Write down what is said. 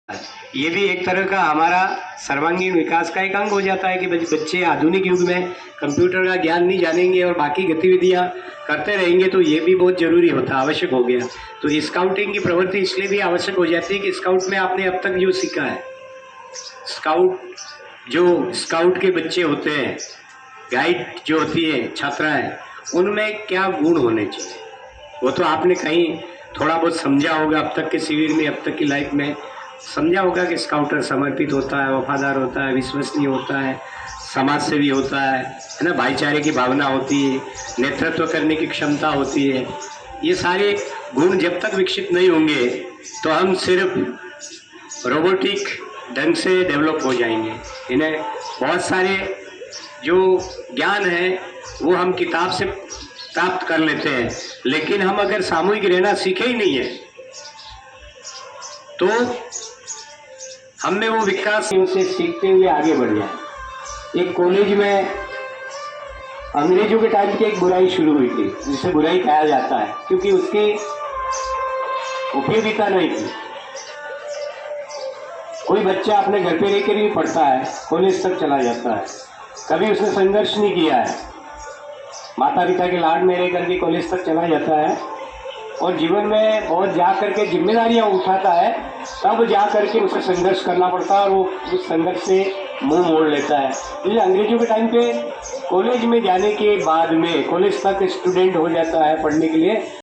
ये भी एक तरह का हमारा सर्वांगीण विकास का एक अंग हो जाता है कि बच्चे आधुनिक युग में कंप्यूटर का ज्ञान नहीं जानेंगे और बाकी गतिविधियां करते रहेंगे, तो ये भी बहुत जरूरी होता, आवश्यक हो गया। तो स्काउटिंग की प्रवृत्ति इसलिए भी आवश्यक हो जाती है कि स्काउट में आपने अब तक जो सीखा है, स्काउट के बच्चे होते हैं, गाइड जो होती है छात्राएं, उनमें क्या गुण होने चाहिए वो तो आपने कहीं थोड़ा बहुत समझा होगा अब तक के शिविर में, अब तक की लाइफ में समझा होगा कि स्काउटर समर्पित होता है, वफादार होता है, विश्वसनीय होता है, समाज सेवी होता है ना, भाईचारे की भावना होती है, नेतृत्व करने की क्षमता होती है। ये सारे गुण जब तक विकसित नहीं होंगे तो हम सिर्फ रोबोटिक ढंग से डेवलप हो जाएंगे। इन्हें बहुत सारे जो ज्ञान है वो हम किताब से प्राप्त कर लेते हैं, लेकिन हम अगर सामूहिक रहना सीखे ही नहीं है तो हम में वो विकास से सीखते हुए आगे बढ़ जाए। एक कॉलेज में अंग्रेजों के टाइम की एक बुराई शुरू हुई थी, जिसे बुराई कहा जाता है क्योंकि उसकी उपयोगिता नहीं थी। कोई बच्चा अपने घर पे रहकर भी पढ़ता है, कॉलेज तक चला जाता है, कभी उसने संघर्ष नहीं किया है, माता पिता के लाड में रह करके कॉलेज तक चला जाता है और जीवन में बहुत जा करके जिम्मेदारियां उठाता है, तब जा करके उसे संघर्ष करना पड़ता है और वो उस संघर्ष से मुंह मोड़ लेता है। इसलिए अंग्रेजों के टाइम पे कॉलेज में जाने के बाद में, कॉलेज तक स्टूडेंट हो जाता है पढ़ने के लिए,